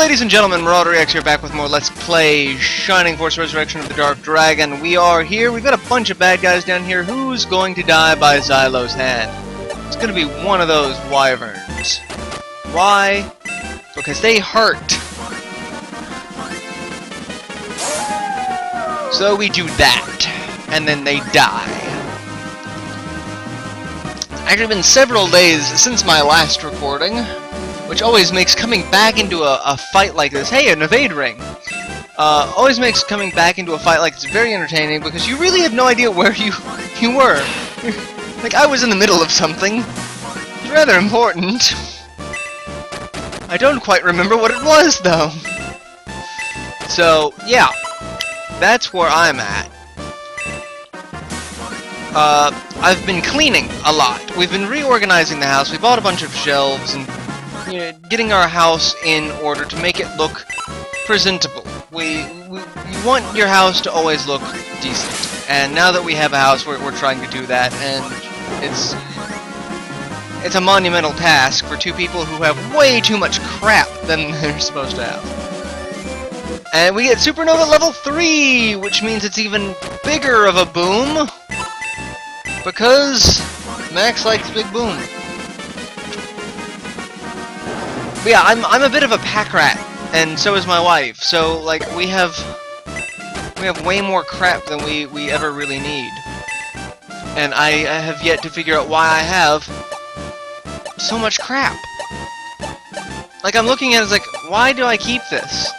Ladies and gentlemen, MarauderEX here, back with more Let's Play Shining Force Resurrection of the Dark Dragon. We are here, we've got a bunch of bad guys down here. Who's going to die by Xylo's hand? It's gonna be one of those wyverns. Why? Because they hurt. So we do that, and then they die. Actually, been several days since my last recording, which always makes coming back into a fight like this, hey, an evade ring, always makes coming back into a fight like this very entertaining, because you really have no idea where you were. Like, I was in the middle of something. It's rather important. I don't quite remember what it was, though. So, yeah, that's where I'm at. I've been cleaning a lot. We've been reorganizing the house. We bought a bunch of shelves and getting our house in order to make it look presentable. You want your house to always look decent, and now that we have a house, we're trying to do that, and it's a monumental task for two people who have way too much crap than they're supposed to have. And we get Supernova level 3, which means it's even bigger of a boom, because Max likes big boom. But yeah, I'm a bit of a pack rat, and so is my wife. So like we have way more crap than we ever really need, and I have yet to figure out why I have so much crap. Like, I'm looking at it, it's like, why do I keep this?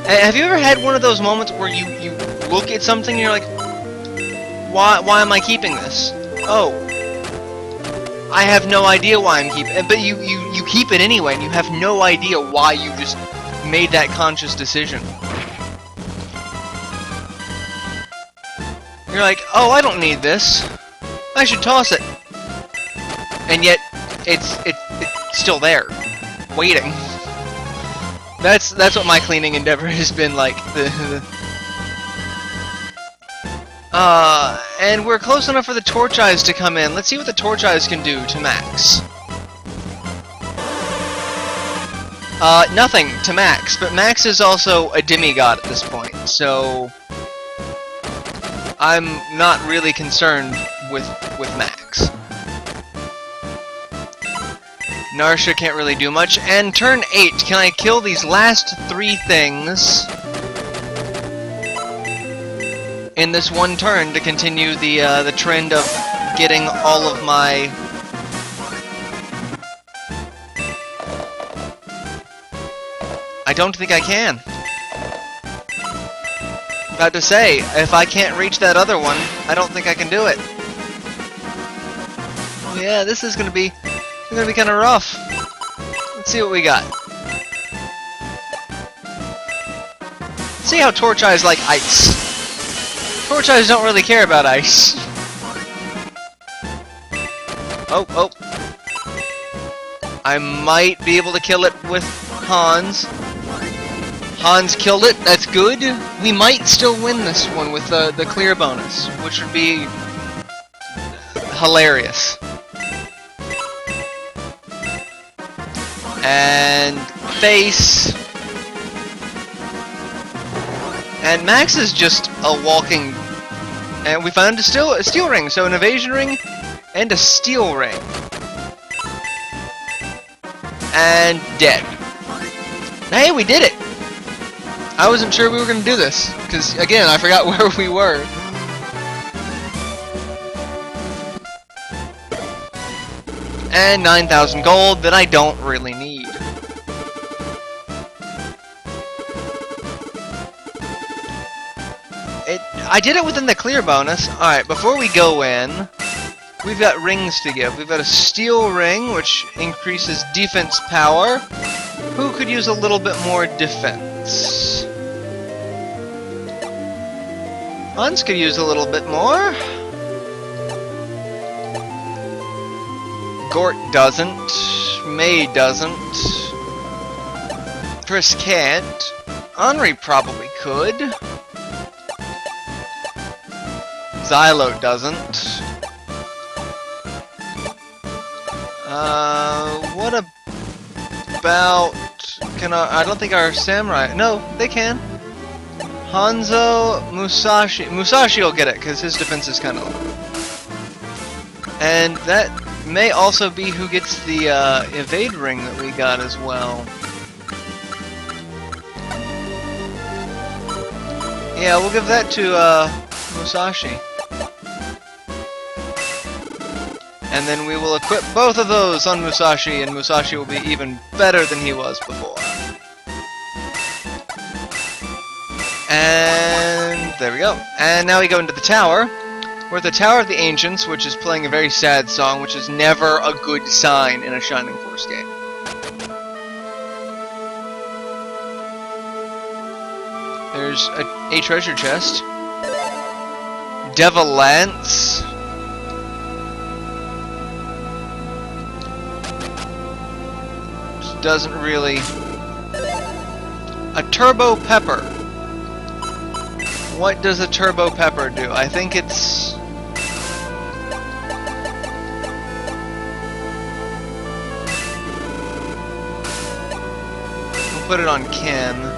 Have you ever had one of those moments where you look at something and you're like, why am I keeping this? Oh, I have no idea why I'm keeping it, but you keep it anyway, and you have no idea why you just made that conscious decision. You're like, oh, I don't need this. I should toss it. And yet, it's still there, waiting. That's what my cleaning endeavor has been like. And we're close enough for the torch eyes to come in. Let's see what the torch eyes can do to Max. Nothing to Max, but Max is also a demigod at this point, so I'm not really concerned with Max. Narsha can't really do much, and turn 8, can I kill these last 3 things in this one turn to continue the trend of getting all of my I don't think I can. About to say, if I can't reach that other one, I don't think I can do it. Yeah, this is gonna be kind of rough. Let's see what we got. See how torch eyes like ice. Torch eyes don't really care about ice. Oh. I might be able to kill it with Hans. Hans killed it, that's good. We might still win this one with the clear bonus, which would be hilarious. And face. And Max is just a walking... And we found a steel ring, so an evasion ring and a steel ring. And dead. Hey, we did it! I wasn't sure we were going to do this, because, again, I forgot where we were. And 9,000 gold that I don't really need. I did it within the clear bonus. Alright, before we go in, we've got rings to give. We've got a steel ring, which increases defense power. Who could use a little bit more defense? Hans could use a little bit more. Gort doesn't. May doesn't. Chris can't. Henri probably could. Xylo doesn't. What about... I don't think our samurai... No, they can. Hanzo, Musashi... Musashi will get it, because his defense is kind of low. And that may also be who gets the evade ring that we got as well. Yeah, we'll give that to Musashi. And then we will equip both of those on Musashi, and Musashi will be even better than he was before. And there we go. And now we go into the tower. We're at the Tower of the Ancients, which is playing a very sad song, which is never a good sign in a Shining Force game. There's a treasure chest. Devil Lance. Which doesn't really... A Turbo Pepper. What does a Turbo Pepper do? I think it's... We'll put it on Ken.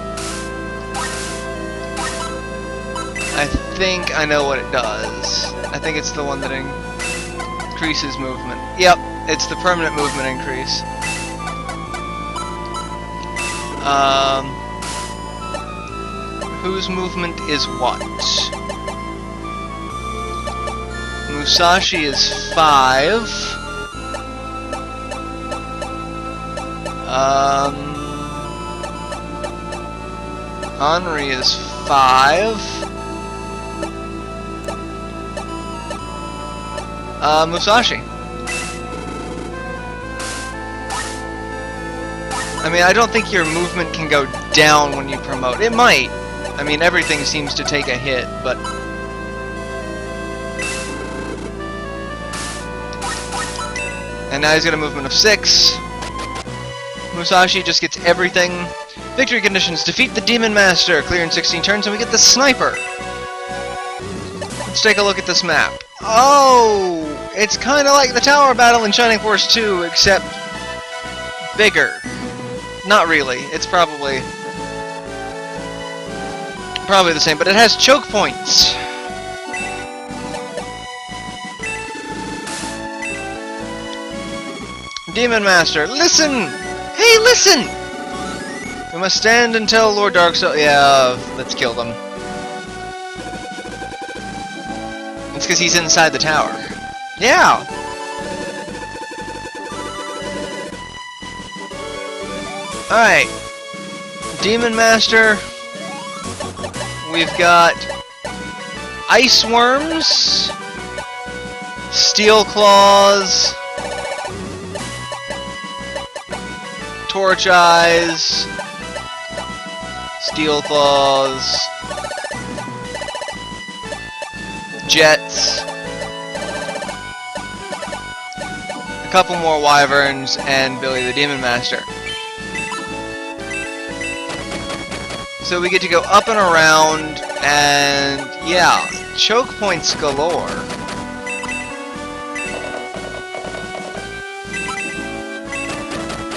I think I know what it does. I think it's the one that increases movement. Yep, it's the permanent movement increase. Whose movement is what? Musashi is 5. Henri is 5. Musashi. I mean, I don't think your movement can go down when you promote. It might. I mean, everything seems to take a hit, but... And now he's got a movement of 6. Musashi just gets everything. Victory conditions: defeat the Demon Master, clear in 16 turns, and we get the Sniper. Let's take a look at this map. Oh! It's kind of like the tower battle in Shining Force 2, except bigger. Not really. It's probably the same, but it has choke points. Demon Master, listen! Hey, listen! We must stand until Lord Darksol... Yeah, let's kill them. It's because he's inside the tower. Yeah! Alright. Demon Master. We've got Ice Worms, Steel Claws, Torch Eyes, Steel Claws, Jets, a couple more Wyverns, and Billy the Demon Master. So we get to go up and around, and yeah, choke points galore.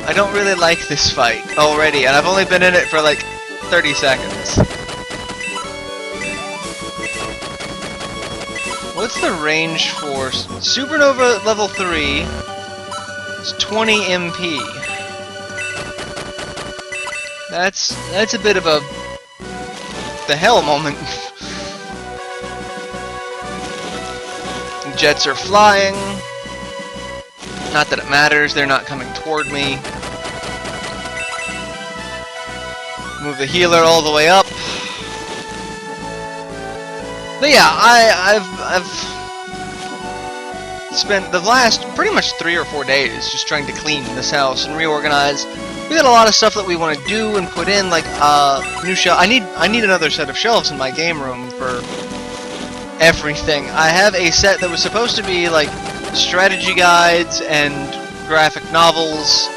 I don't really like this fight already, and I've only been in it for like 30 seconds. What's the range for Supernova level 3? It's 20 MP. That's a bit of a the hell moment. Jets are flying. Not that it matters, they're not coming toward me. Move the healer all the way up. But yeah, I've spent the last pretty much 3 or 4 days just trying to clean this house and reorganize. We got a lot of stuff that we want to do and put in, like new shelf. I need another set of shelves in my game room for everything. I have a set that was supposed to be like strategy guides and graphic novels,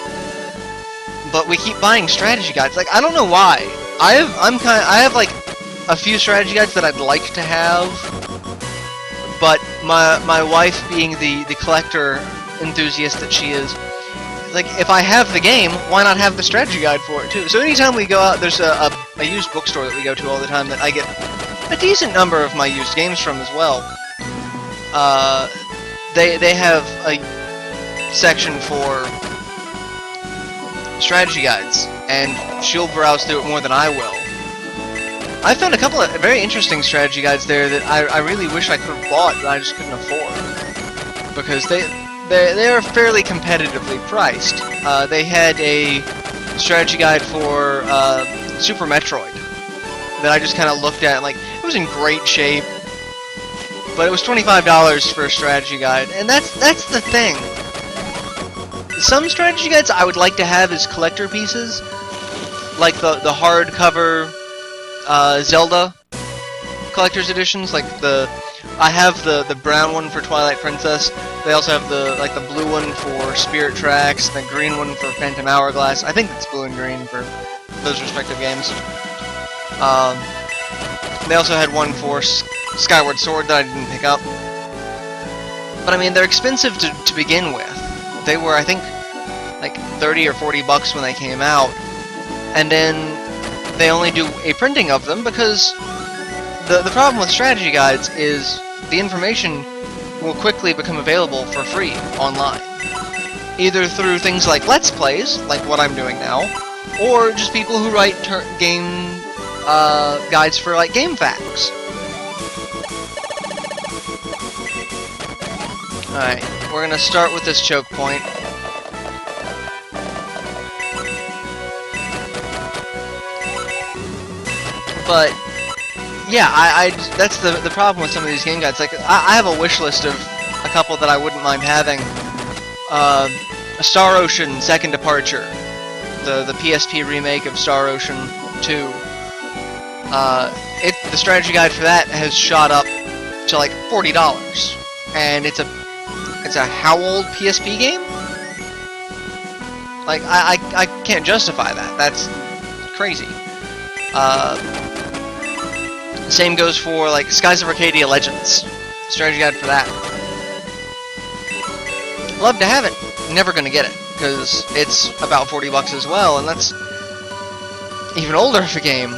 but we keep buying strategy guides. Like, I don't know why. I have like a few strategy guides that I'd like to have, but my wife, being the collector enthusiast that she is, like, if I have the game, why not have the strategy guide for it too? So anytime we go out, there's a used bookstore that we go to all the time that I get a decent number of my used games from as well. They have a section for strategy guides, and she'll browse through it more than I will. I found a couple of very interesting strategy guides there that I really wish I could have bought, but I just couldn't afford, because they're fairly competitively priced. They had a strategy guide for Super Metroid that I just kind of looked at, and like, it was in great shape, but it was $25 for a strategy guide, and that's the thing. Some strategy guides I would like to have as collector pieces, like the hardcover Zelda collector's editions. Like I have the brown one for Twilight Princess. They also have the blue one for Spirit Tracks, the green one for Phantom Hourglass. I think it's blue and green for those respective games. They also had one for Skyward Sword that I didn't pick up. But I mean, they're expensive to begin with. They were, I think, like 30 or 40 bucks when they came out, and then they only do a printing of them because the problem with strategy guides is the information will quickly become available for free online, either through things like Let's Plays, like what I'm doing now, or just people who write game guides for like GameFAQs. Alright, we're gonna start with this choke point. But yeah, that's the problem with some of these game guides. Like, I have a wish list of a couple that I wouldn't mind having. Star Ocean Second Departure, the PSP remake of Star Ocean 2. The strategy guide for that has shot up to like $40, and it's a how old PSP game? Like, I can't justify that. That's crazy. Same goes for, like, Skies of Arcadia Legends. Strategy guide for that. Love to have it. Never gonna get it, because it's about 40 bucks as well, and that's even older of a game.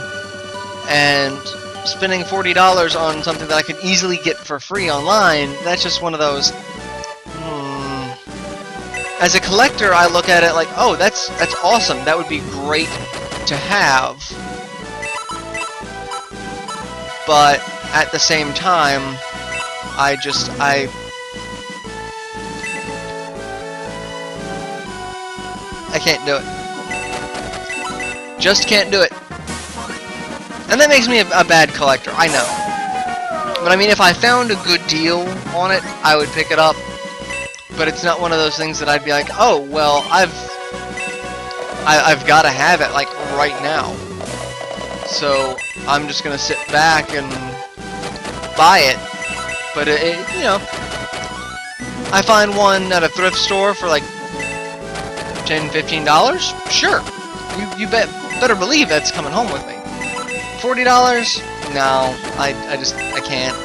And spending $40 on something that I could easily get for free online, that's just one of those... As a collector, I look at it like, oh, that's awesome. That would be great to have. But at the same time, I can't do it. Just can't do it. And that makes me a bad collector, I know. But I mean, if I found a good deal on it, I would pick it up. But it's not one of those things that I'd be like, oh, well, I've got to have it, like, right now. So I'm just gonna sit back and buy it. But you know, I find one at a thrift store for like $10-15. Sure, you better believe that's coming home with me. $40? No, I can't.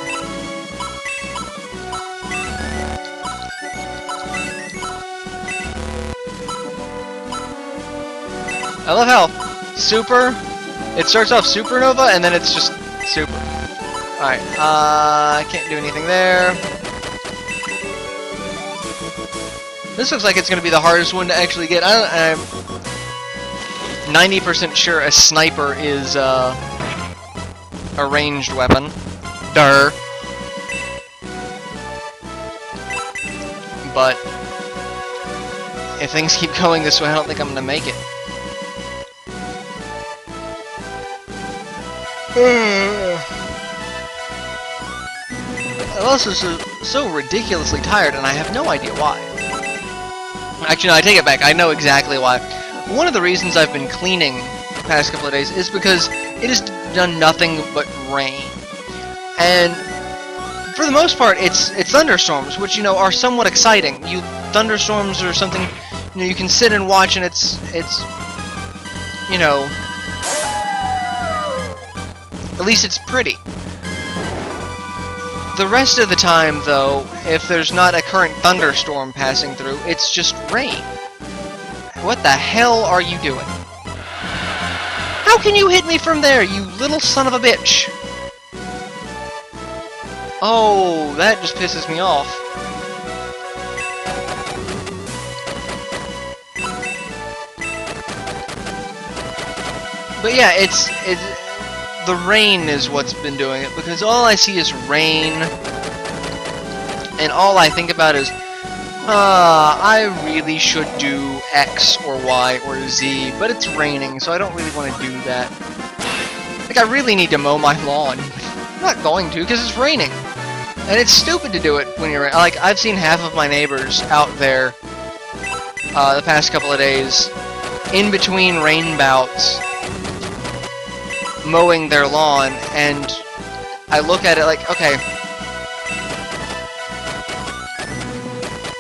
I love how Super. It starts off Supernova, and then it's just Super. Alright, I can't do anything there. This looks like it's going to be the hardest one to actually get. I'm 90% sure a sniper is a ranged weapon. Durr. But if things keep going this way, I don't think I'm going to make it. I'm also so ridiculously tired, and I have no idea why. Actually, no, I take it back. I know exactly why. One of the reasons I've been cleaning the past couple of days is because it has done nothing but rain. And for the most part, it's thunderstorms, which, you know, are somewhat exciting. Thunderstorms are something, you know, you can sit and watch, and it's you know, at least it's pretty. The rest of the time, though, if there's not a current thunderstorm passing through, it's just rain. What the hell are you doing? How can you hit me from there, you little son of a bitch? Oh, that just pisses me off. But yeah, it's the rain is what's been doing it, because all I see is rain, and all I think about is, I really should do X or Y or Z, but it's raining, so I don't really want to do that. Like, I really need to mow my lawn. I'm not going to, because it's raining. And it's stupid to do it when you're... Like, I've seen half of my neighbors out there the past couple of days, in between rain bouts, mowing their lawn, and I look at it like, okay,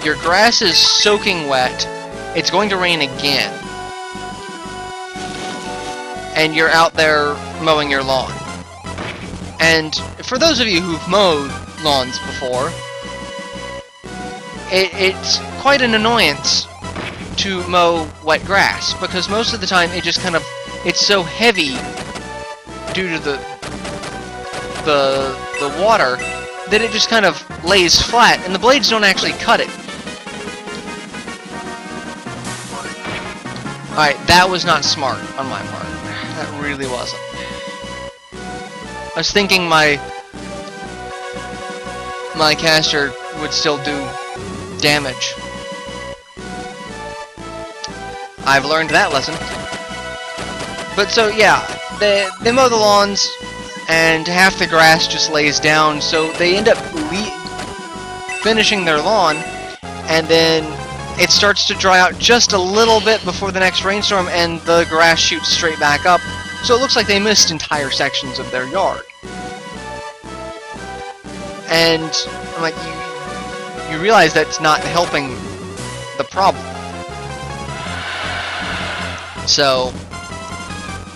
your grass is soaking wet, it's going to rain again, and you're out there mowing your lawn. And for those of you who've mowed lawns before, it's quite an annoyance to mow wet grass, because most of the time it just kind of, it's so heavy due to the water that it just kind of lays flat, and the blades don't actually cut it. Alright, that was not smart on my part. That really wasn't. I was thinking my caster would still do damage. I've learned that lesson. But so, yeah, they mow the lawns, and half the grass just lays down, so they end up finishing their lawn, and then it starts to dry out just a little bit before the next rainstorm, and the grass shoots straight back up, so it looks like they missed entire sections of their yard. And I'm like, you realize that's not helping the problem. So,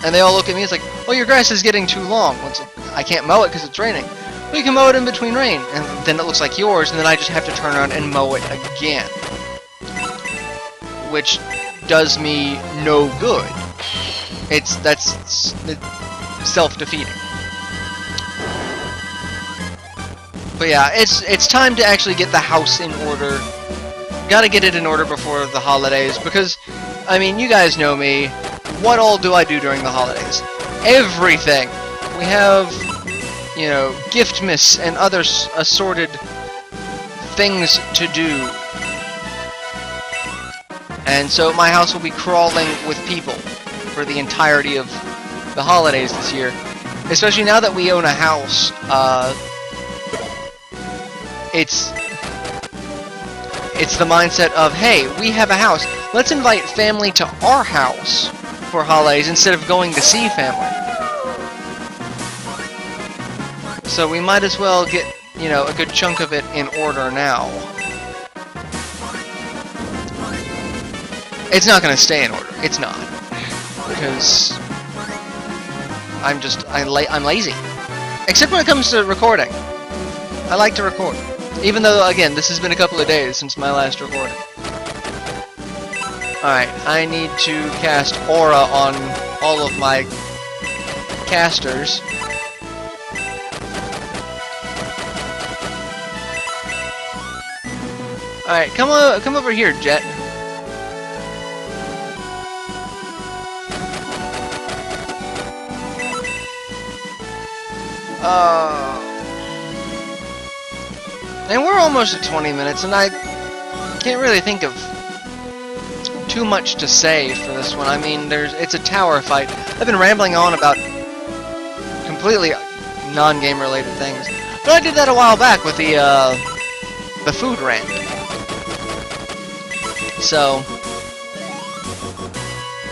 and they all look at me, it's like, oh, your grass is getting too long. Well, I can't mow it because it's raining. Well, you can mow it in between rain, and then it looks like yours, and then I just have to turn around and mow it again. Which does me no good. That's self-defeating. But yeah, it's time to actually get the house in order. Gotta get it in order before the holidays, because, I mean, you guys know me. What all do I do during the holidays? Everything! We have, you know, Giftmas and other assorted things to do. And so my house will be crawling with people for the entirety of the holidays this year. Especially now that we own a house, it's the mindset of, hey, we have a house. Let's invite family to our house for holidays instead of going to see family. So we might as well get, you know, a good chunk of it in order now. It's not going to stay in order. It's not. Because I'm lazy. Except when it comes to recording. I like to record. Even though, again, this has been a couple of days since my last recording. Alright, I need to cast Aura on all of my casters. Alright, come over here, Jet. And we're almost at 20 minutes, and I can't really think of too much to say for this one. I mean, it's a tower fight. I've been rambling on about completely non-game related things, but I did that a while back with the food rant. So,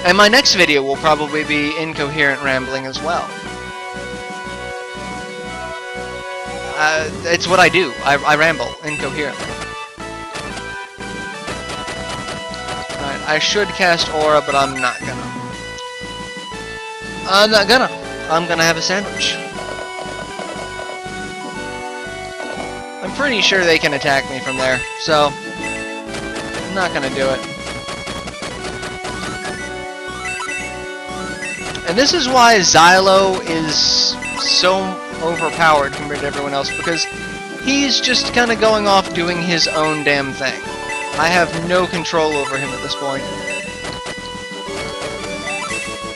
and my next video will probably be incoherent rambling as well. It's what I do. I ramble incoherently. Alright, I should cast Aura, but I'm not gonna. I'm gonna have a sandwich. I'm pretty sure they can attack me from there, so I'm not gonna do it. And this is why Xylo is so overpowered compared to everyone else, because he's just kind of going off doing his own damn thing. I have no control over him at this point.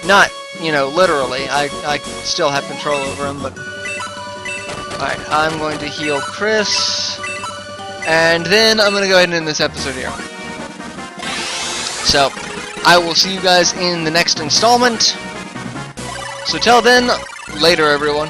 Not, you know, literally. I still have control over him, but... Alright, I'm going to heal Chris. And then I'm going to go ahead and end this episode here. So, I will see you guys in the next installment. So till then, later everyone.